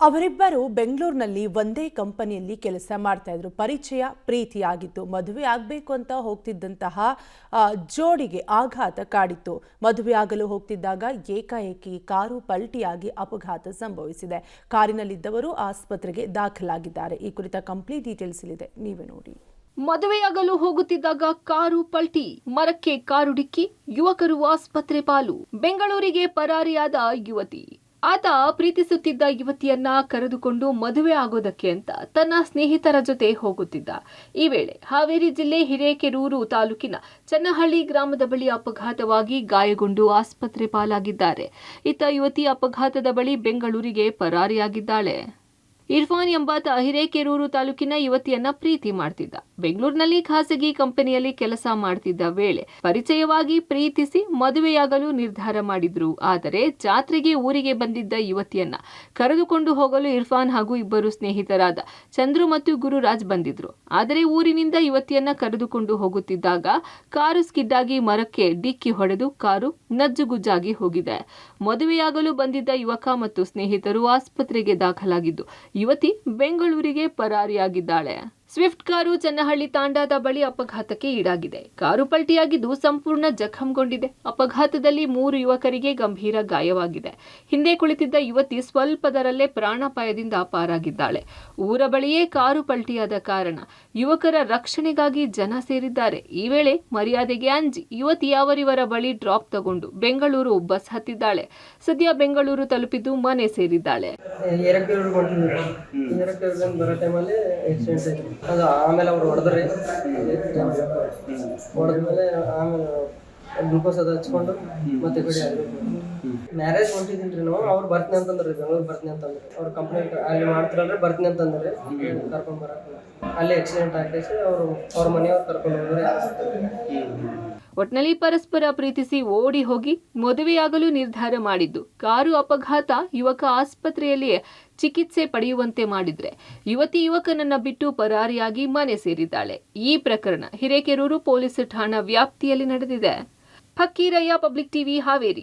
ಅವರಿಬ್ಬರು ಬೆಂಗಳೂರಿನಲ್ಲಿ ಒಂದೇ ಕಂಪನಿಯಲ್ಲಿ ಕೆಲಸ ಮಾಡ್ತಾ ಇದ್ರು. ಪರಿಚಯ ಪ್ರೀತಿಯಾಗಿತ್ತು. ಮದುವೆ ಆಗಬೇಕು ಅಂತ ಹೋಗ್ತಿದ್ದಂತಹ ಜೋಡಿಗೆ ಆಘಾತ ಕಾಡಿತ್ತು. ಮದುವೆ ಆಗಲು ಹೋಗ್ತಿದ್ದಾಗ ಏಕಾಏಕಿ ಕಾರು ಪಲ್ಟಿಯಾಗಿ ಅಪಘಾತ ಸಂಭವಿಸಿದೆ. ಕಾರಿನಲ್ಲಿದ್ದವರು ಆಸ್ಪತ್ರೆಗೆ ದಾಖಲಾಗಿದ್ದಾರೆ. ಈ ಕುರಿತ ಕಂಪ್ಲೀಟ್ ಡೀಟೇಲ್ಸ್ ಇಲ್ಲಿದೆ, ನೀವೇ ನೋಡಿ. ಮದುವೆಯಾಗಲು ಹೋಗುತ್ತಿದ್ದಾಗ ಕಾರು ಪಲ್ಟಿ, ಮರಕ್ಕೆ ಕಾರು ಡಿಕ್ಕಿ, ಯುವಕರು ಆಸ್ಪತ್ರೆ ಪಾಲು. ಬೆಂಗಳೂರಿಗೆ ಪರಾರಿಯಾದ ಯುವತಿ. ಆತ ಪ್ರೀತಿಸುತ್ತಿದ್ದ ಯುವತಿಯನ್ನ ಕರೆದುಕೊಂಡು ಮದುವೆ ಆಗೋದಕ್ಕೆ ಅಂತ ತನ್ನ ಸ್ನೇಹಿತರ ಜೊತೆ ಹೋಗುತ್ತಿದ್ದ. ಈ ವೇಳೆ ಹಾವೇರಿ ಜಿಲ್ಲೆ ಹಿರೇಕೆರೂರು ತಾಲೂಕಿನ ಚನ್ನಹಳ್ಳಿ ಗ್ರಾಮದ ಬಳಿ ಅಪಘಾತವಾಗಿ ಗಾಯಗೊಂಡು ಆಸ್ಪತ್ರೆ ಪಾಲಾಗಿದ್ದಾರೆ. ಇತ್ತ ಯುವತಿ ಅಪಘಾತದ ಬಳಿ ಬೆಂಗಳೂರಿಗೆ ಪರಾರಿಯಾಗಿದ್ದಾಳೆ. ಇರ್ಫಾನ್ ಎಂಬಾತ ಹಿರೇಕೆರೂರು ತಾಲೂಕಿನ ಯುವತಿಯನ್ನ ಪ್ರೀತಿ ಮಾಡ್ತಿದ್ದ. ಬೆಂಗಳೂರಿನಲ್ಲಿ ಖಾಸಗಿ ಕಂಪನಿಯಲ್ಲಿ ಕೆಲಸ ಮಾಡ್ತಿದ್ದ ವೇಳೆ ಪರಿಚಯವಾಗಿ ಪ್ರೀತಿಸಿ ಮದುವೆಯಾಗಲು ನಿರ್ಧಾರ ಮಾಡಿದ್ರು. ಆದರೆ ಜಾತ್ರೆಗೆ ಊರಿಗೆ ಬಂದಿದ್ದ ಯುವತಿಯನ್ನ ಕರೆದುಕೊಂಡು ಹೋಗಲು ಇರ್ಫಾನ್ ಹಾಗೂ ಇಬ್ಬರು ಸ್ನೇಹಿತರಾದ ಚಂದ್ರು ಮತ್ತು ಗುರುರಾಜ್ ಬಂದಿದ್ರು. ಆದರೆ ಊರಿನಿಂದ ಯುವತಿಯನ್ನ ಕರೆದುಕೊಂಡು ಹೋಗುತ್ತಿದ್ದಾಗ ಕಾರು ಸ್ಕಿಡ್ ಆಗಿ ಮರಕ್ಕೆ ಡಿಕ್ಕಿ ಹೊಡೆದು ಕಾರು ನಜ್ಜುಗುಜ್ಜಾಗಿ ಹೋಗಿದೆ. ಮದುವೆಯಾಗಲು ಬಂದಿದ್ದ ಯುವಕ ಮತ್ತು ಸ್ನೇಹಿತರು ಆಸ್ಪತ್ರೆಗೆ ದಾಖಲಾಗಿದ್ದು ಯುವತಿ ಬೆಂಗಳೂರಿಗೆ ಪರಾರಿಯಾಗಿದ್ದಾಳೆ. ಸ್ವಿಫ್ಟ್ ಕಾರು ಚನ್ನಹಳ್ಳಿ ತಾಂಡಾದ ಬಳಿ ಅಪಘಾತಕ್ಕೆ ಈಡಾಗಿದೆ. ಕಾರು ಪಲ್ಟಿಯಾಗಿದ್ದು ಸಂಪೂರ್ಣ ಜಖಂಗೊಂಡಿದೆ. ಅಪಘಾತದಲ್ಲಿ 3 ಯುವಕರಿಗೆ ಗಂಭೀರ ಗಾಯವಾಗಿದೆ. ಹಿಂದೆ ಕುಳಿತಿದ್ದ ಯುವತಿ ಸ್ವಲ್ಪದರಲ್ಲೇ ಪ್ರಾಣಾಪಾಯದಿಂದ ಪಾರಾಗಿದ್ದಾಳೆ. ಊರ ಬಳಿಯೇ ಕಾರು ಪಲ್ಟಿಯಾದ ಕಾರಣ ಯುವಕರ ರಕ್ಷಣೆಗಾಗಿ ಜನ ಸೇರಿದ್ದಾರೆ. ಈ ವೇಳೆ ಮರ್ಯಾದೆಗೆ ಅಂಜಿ ಯುವತಿ ಅವರಿವರ ಬಳಿ ಡ್ರಾಪ್ ತಗೊಂಡು ಬೆಂಗಳೂರು ಬಸ್ ಹತ್ತಿದ್ದಾಳೆ. ಸದ್ಯ ಬೆಂಗಳೂರು ತಲುಪಿದ್ದು ಮನೆ ಸೇರಿದ್ದಾಳೆ. ಅದು ಆಮೇಲೆ ಅವ್ರು ಹೊಡೆದ್ರಿ. ಹೊಡೆದ್ಮೇಲೆ ಆಮೇಲೆ ಗ್ಲೂಕೋಸ್ ಅದು ಹಚ್ಕೊಂಡು ಮತ್ತೆ ಕಡೆ ಮ್ಯಾರೇಜ್ ಹೊಂಟಿದ್ದೀನಿ ರೀ ನಾವು. ಅವ್ರು ಬರ್ತೀನಿ ಅಂತಂದ್ರಿ, ಬೆಂಗಳೂರು ಬರ್ತೀನಿ ಅಂತಂದ್ರಿ. ಅವ್ರ ಕಂಪ್ನಿ ಅಲ್ಲಿ ಮಾಡ್ತಾರಲ್ರಿ, ಬರ್ತೀನಿ ಅಂತಂದ್ರಿ. ಕರ್ಕೊಂಡು ಬರಕ್ಕೆ ಅಲ್ಲೇ ಆಕ್ಸಿಡೆಂಟ್ ಆಗೇಸಿ ಅವ್ರ ಮನೆಯವ್ರು ಕರ್ಕೊಂಡು ಹೋಗ್ರಿ. ಒಟ್ನಲ್ಲಿ ಪರಸ್ಪರ ಪ್ರೀತಿಸಿ ಓಡಿ ಹೋಗಿ ಮದುವೆಯಾಗಲು ನಿರ್ಧಾರ ಮಾಡಿದ್ದು. ಕಾರು ಅಪಘಾತ ಯುವಕ ಆಸ್ಪತ್ರೆಯಲ್ಲಿ ಚಿಕಿತ್ಸೆ ಪಡೆಯುವಂತೆ ಮಾಡಿದ್ರೆ ಯುವತಿ ಯುವಕನನ್ನ ಬಿಟ್ಟು ಪರಾರಿಯಾಗಿ ಮನೆ ಸೇರಿದ್ದಾಳೆ. ಈ ಪ್ರಕರಣ ಹಿರೇಕೆರೂರು ಪೊಲೀಸ್ ಠಾಣಾ ವ್ಯಾಪ್ತಿಯಲ್ಲಿ ನಡೆದಿದೆ. Fakkirayya, public TV, Haveri.